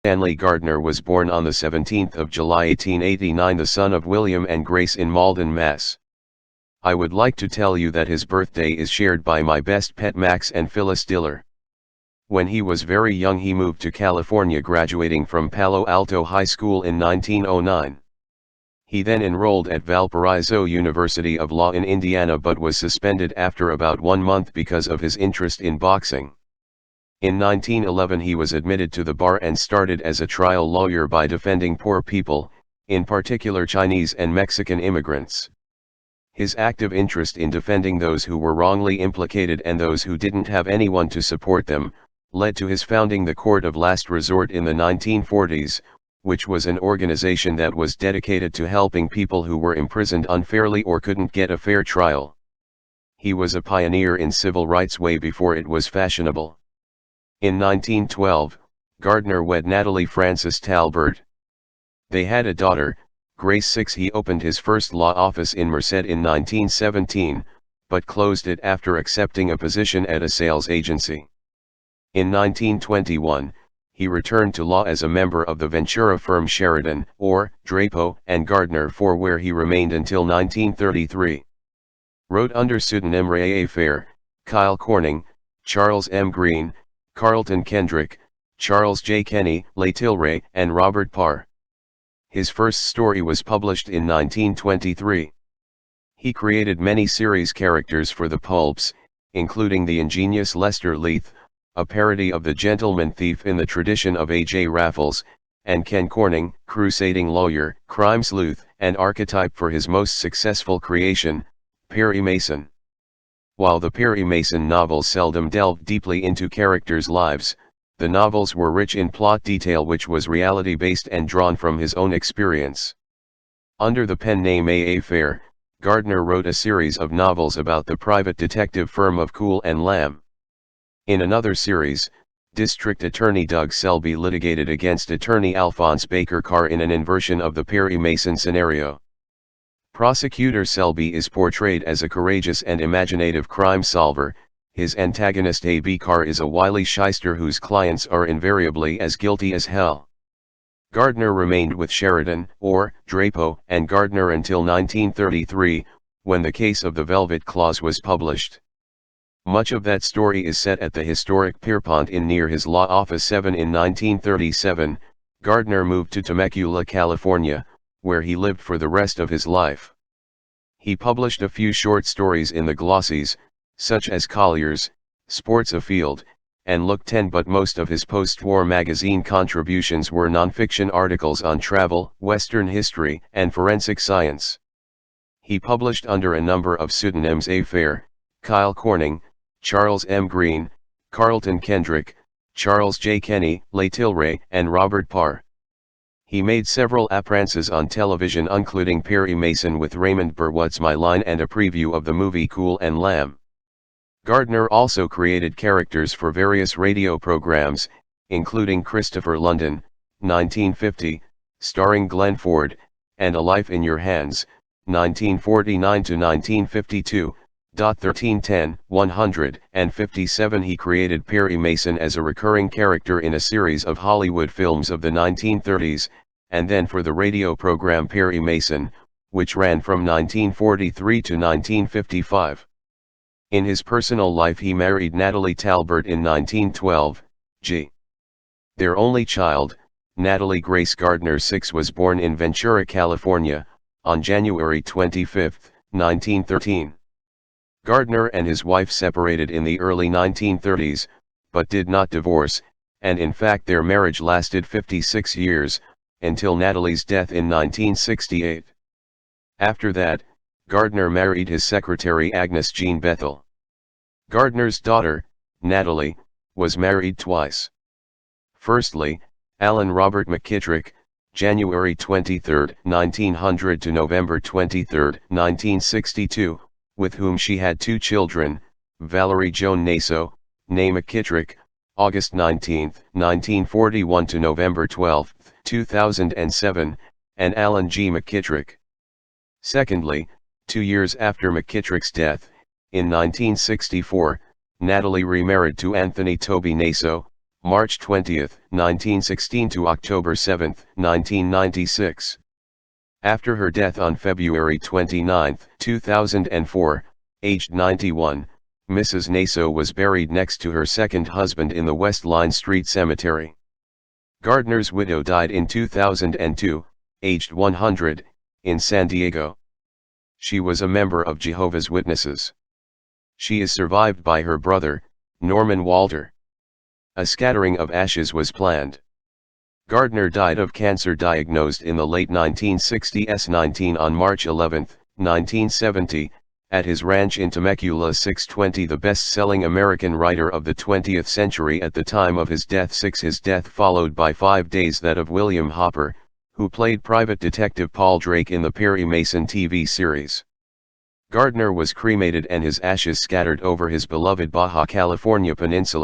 Stanley Gardner was born on the 17th of July 1889, the son of William and Grace in Malden, Mass. I would like to tell you that his birthday is shared by my best pet Max and Phyllis Diller. When he was very young he moved to California, graduating from Palo Alto High School in 1909. He then enrolled at Valparaiso University of Law in Indiana but was suspended after about 1 month because of his interest in boxing. In 1911 he was admitted to the bar and started as a trial lawyer by defending poor people, in particular Chinese and Mexican immigrants. His active interest in defending those who were wrongly implicated and those who didn't have anyone to support them, led to his founding the Court of Last Resort in the 1940s, which was an organization that was dedicated to helping people who were imprisoned unfairly or couldn't get a fair trial. He was a pioneer in civil rights way before it was fashionable. In 1912, Gardner wed Natalie Frances Talbert. They had a daughter, Grace. 6. He opened his first law office in Merced in 1917, but closed it after accepting a position at a sales agency. In 1921, he returned to law as a member of the Ventura firm Sheridan, or Drapo, and Gardner, for where he remained until 1933. Wrote under pseudonym Ray A. Fair, Kyle Corning, Charles M. Green, Carlton Kendrick, Charles J. Kenny, Leigh Tilray, and Robert Parr. His first story was published in 1923. He created many series characters for the pulps, including the ingenious Lester Leith, a parody of the gentleman thief in the tradition of A.J. Raffles, and Ken Corning, crusading lawyer, crime sleuth, and archetype for his most successful creation, Perry Mason. While the Perry Mason novels seldom delved deeply into characters' lives, the novels were rich in plot detail which was reality-based and drawn from his own experience. Under the pen name A. Fair, Gardner wrote a series of novels about the private detective firm of Cool and Lamb. In another series, District Attorney Doug Selby litigated against attorney Alphonse Baker Carr in an inversion of the Perry Mason scenario. Prosecutor Selby is portrayed as a courageous and imaginative crime solver. His antagonist A.B. Carr is a wily shyster whose clients are invariably as guilty as hell. Gardner remained with Sheridan, or Drapo, and Gardner until 1933, when The Case of the Velvet Clause was published. Much of that story is set at the historic Pierpont Inn near his law office. 7. In 1937, Gardner moved to Temecula, California, where he lived for the rest of his life. He published a few short stories in the glossies, such as Collier's, Sports Afield, and Look 10, but most of his post-war magazine contributions were non-fiction articles on travel, Western history, and forensic science. He published under a number of pseudonyms: A. Fair, Kyle Corning, Charles M. Green, Carlton Kendrick, Charles J. Kenny, Leigh Tilray, and Robert Parr. He made several appearances on television, including Perry Mason with Raymond Burr, What's My Line, and a preview of the movie Cool and Lamb. Gardner also created characters for various radio programs, including Christopher London, 1950, starring Glenn Ford, and A Life in Your Hands, 1949 to 1952. 1310, 157. He created Perry Mason as a recurring character in a series of Hollywood films of the 1930s, and then for the radio program Perry Mason, which ran from 1943 to 1955. In his personal life he married Natalie Talbert in 1912, Their only child, Natalie Grace Gardner 6, was born in Ventura, California, on January 25, 1913. Gardner and his wife separated in the early 1930s, but did not divorce, and in fact their marriage lasted 56 years, until Natalie's death in 1968. After that, Gardner married his secretary Agnes Jean Bethel. Gardner's daughter, Natalie, was married twice. Firstly, Alan Robert McKittrick, January 23, 1900 to November 23, 1962, with whom she had 2 children, Valerie Joan Naso, née McKittrick, August 19, 1941 to November 12, 2007, and Alan G. McKittrick. Secondly, 2 years after McKittrick's death, in 1964, Natalie remarried to Anthony Toby Naso, March 20, 1916 to October 7, 1996. After her death on February 29, 2004, aged 91, Mrs. Naso was buried next to her second husband in the West Line Street Cemetery. Gardner's widow died in 2002, aged 100, in San Diego. She was a member of Jehovah's Witnesses. She is survived by her brother, Norman Walter. A scattering of ashes was planned. Gardner died of cancer diagnosed in the late 1960s 19 on March 11, 1970, at his ranch in Temecula. 620 The best-selling American writer of the 20th century at the time of his death. 6 His death followed by 5 days that of William Hopper, who played private detective Paul Drake in the Perry Mason TV series. Gardner was cremated and his ashes scattered over his beloved Baja California peninsula.